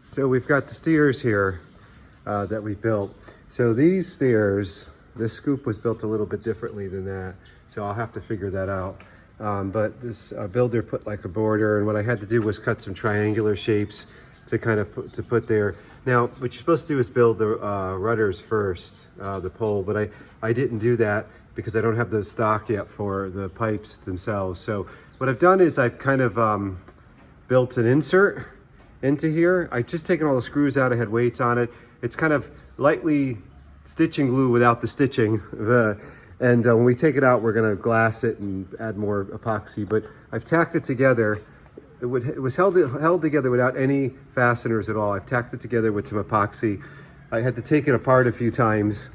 So we've got the stairs here that we built. So these stairs, this scoop was built a little bit differently than that. So I'll have to figure that out. But this builder put like a border, and what I had to do was cut some triangular shapes to kind of put there. Now, what you're supposed to do is build the rudders first, the pole, but I didn't do that because I don't have the stock yet for the pipes themselves. So what I've done is I've kind of built an insert into here. I've just taken all the screws out. I had weights on it. It's kind of lightly stitching glue without the stitching. And when we take it out, we're going to glass it and add more epoxy. But I've tacked it together. It was held together without any fasteners at all. I've tacked it together with some epoxy. I had to take it apart a few times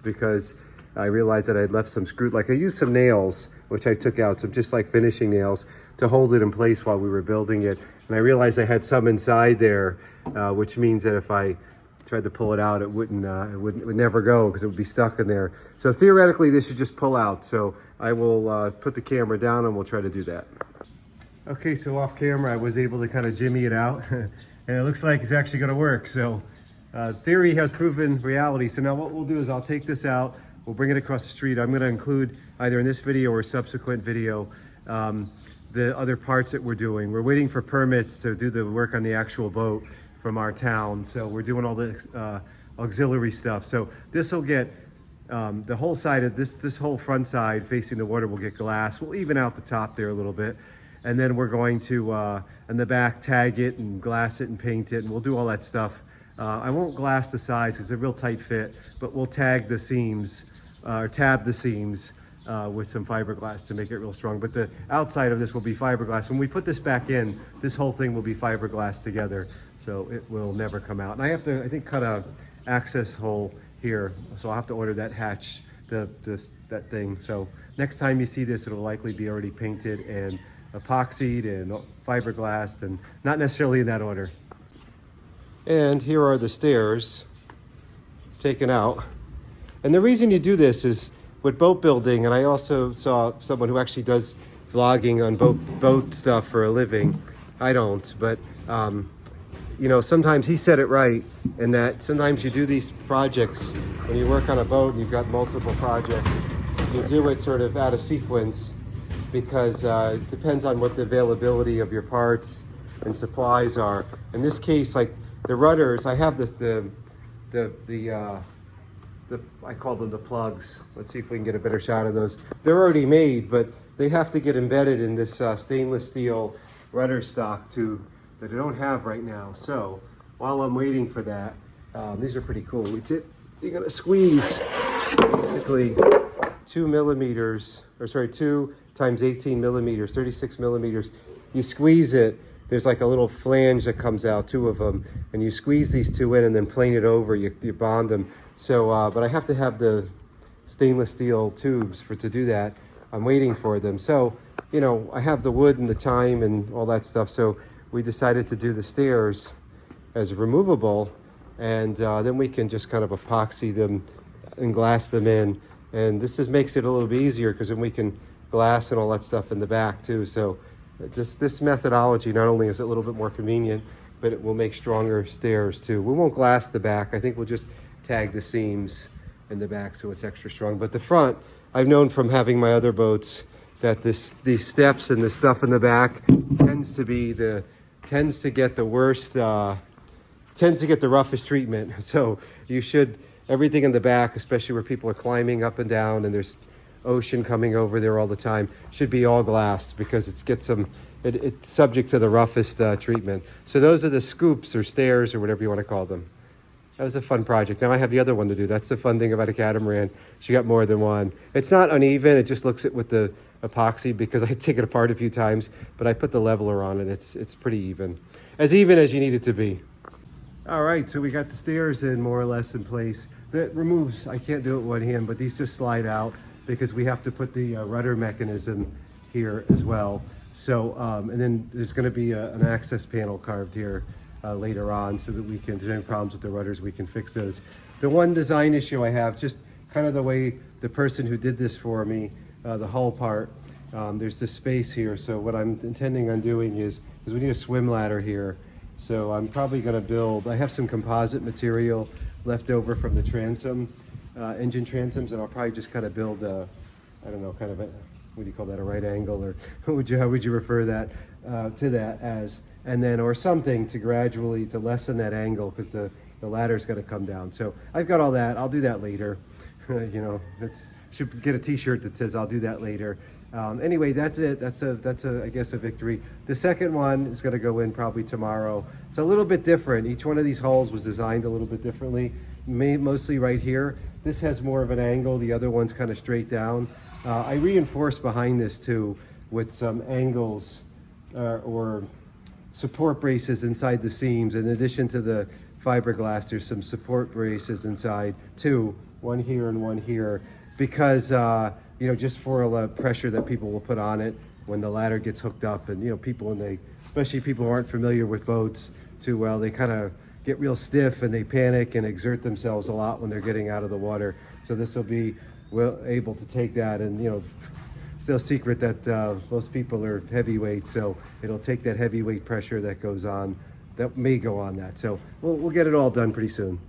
because I realized that I'd left some screws. Like I used some nails, which I took out, some just like finishing nails, to hold it in place while we were building it. And I realized I had some inside there, which means that if I tried to pull it out, it would never go because it would be stuck in there. So theoretically, this should just pull out. So I will put the camera down and we'll try to do that. Okay, so off camera, I was able to kind of jimmy it out, and it looks like it's actually going to work. So theory has proven reality. So now what we'll do is I'll take this out, we'll bring it across the street. I'm going to include either in this video or subsequent video the other parts that we're doing. We're waiting for permits to do the work on the actual boat from our town. So we're doing all the auxiliary stuff. So this will get the whole side of this whole front side facing the water will get glass. We'll even out the top there a little bit. And then we're going to, in the back, tag it and glass it and paint it, and we'll do all that stuff. I won't glass the sides because they're real tight fit, but we'll tag the seams, or tab the seams with some fiberglass to make it real strong. But the outside of this will be fiberglass. When we put this back in, this whole thing will be fiberglass together, so it will never come out. And I have to, I think, cut a access hole here, so I'll have to order that hatch, that thing. So next time you see this, it'll likely be already painted and epoxied and fiberglass, and not necessarily in that order. And here are the stairs taken out. And the reason you do this is with boat building, and I also saw someone who actually does vlogging on boat stuff for a living. I don't, but you know, sometimes he said it right, in that sometimes you do these projects when you work on a boat and you've got multiple projects, you do it sort of out of sequence, because it depends on what the availability of your parts and supplies are. In this case, like the rudders, I have I call them the plugs. Let's see if we can get a better shot of those. They're already made, but they have to get embedded in this stainless steel rudder stock tube that I don't have right now. So while I'm waiting for that, these are pretty cool. You're gonna squeeze basically 2 millimeters, or sorry, 2 times 18 millimeters, 36 millimeters. You squeeze it, there's like a little flange that comes out, 2 of them, and you squeeze these 2 in and then plane it over, you bond them. So, but I have to have the stainless steel tubes to do that. I'm waiting for them. So, you know, I have the wood and the time and all that stuff. So we decided to do the stairs as removable, and then we can just kind of epoxy them and glass them in. And this makes it a little bit easier because then we can glass and all that stuff in the back too. So this methodology, not only is it a little bit more convenient, but it will make stronger stairs too. We won't glass the back. I think we'll just tag the seams in the back so it's extra strong. But the front, I've known from having my other boats that these steps and the stuff in the back tends to get the worst, tends to get the roughest treatment. So you should, everything in the back, especially where people are climbing up and down and there's ocean coming over there all the time, should be all glassed because it's subject to the roughest treatment. So those are the scoops or stairs or whatever you want to call them. That was a fun project. Now I have the other one to do. That's the fun thing about a catamaran. She got more than one. It's not uneven. It just looks it with the epoxy because I take it apart a few times, but I put the leveler on it. It's pretty even as you need it to be. All right, so we got the stairs in more or less in place. That removes, I can't do it with one hand, but these just slide out because we have to put the rudder mechanism here as well. So, and then there's going to be an access panel carved here later on so that we can, if there's any problems with the rudders, we can fix those. The one design issue I have, just kind of the way the person who did this for me, the hull part, there's this space here. So what I'm intending on doing is we need a swim ladder here, So I'm probably going to build, I have some composite material left over from the transom, engine transoms, and I'll probably just kind of build a, I don't know, kind of a, what do you call that, a right angle, or how would you refer that to that as, and then, or something to gradually, to lessen that angle, because the ladder's going to come down. So I've got all that. I'll do that later. You know, should get a t-shirt that says I'll do that later. Anyway, that's it. That's a I guess a victory. The second one is going to go in probably tomorrow. It's a little bit different. Each one of these holes was designed a little bit differently. Mostly right here. This has more of an angle. The other one's kind of straight down. I reinforced behind this too with some angles or support braces inside the seams. In addition to the fiberglass, there's some support braces inside too. One here and one here, because you know, just for the pressure that people will put on it when the ladder gets hooked up, and you know, people when they, especially people who aren't familiar with boats too well, they kind of get real stiff and they panic and exert themselves a lot when they're getting out of the water. So this will be able to take that, and you know, it's no secret that most people are heavyweight, so it'll take that heavyweight pressure that goes on, that may go on that. So we'll get it all done pretty soon.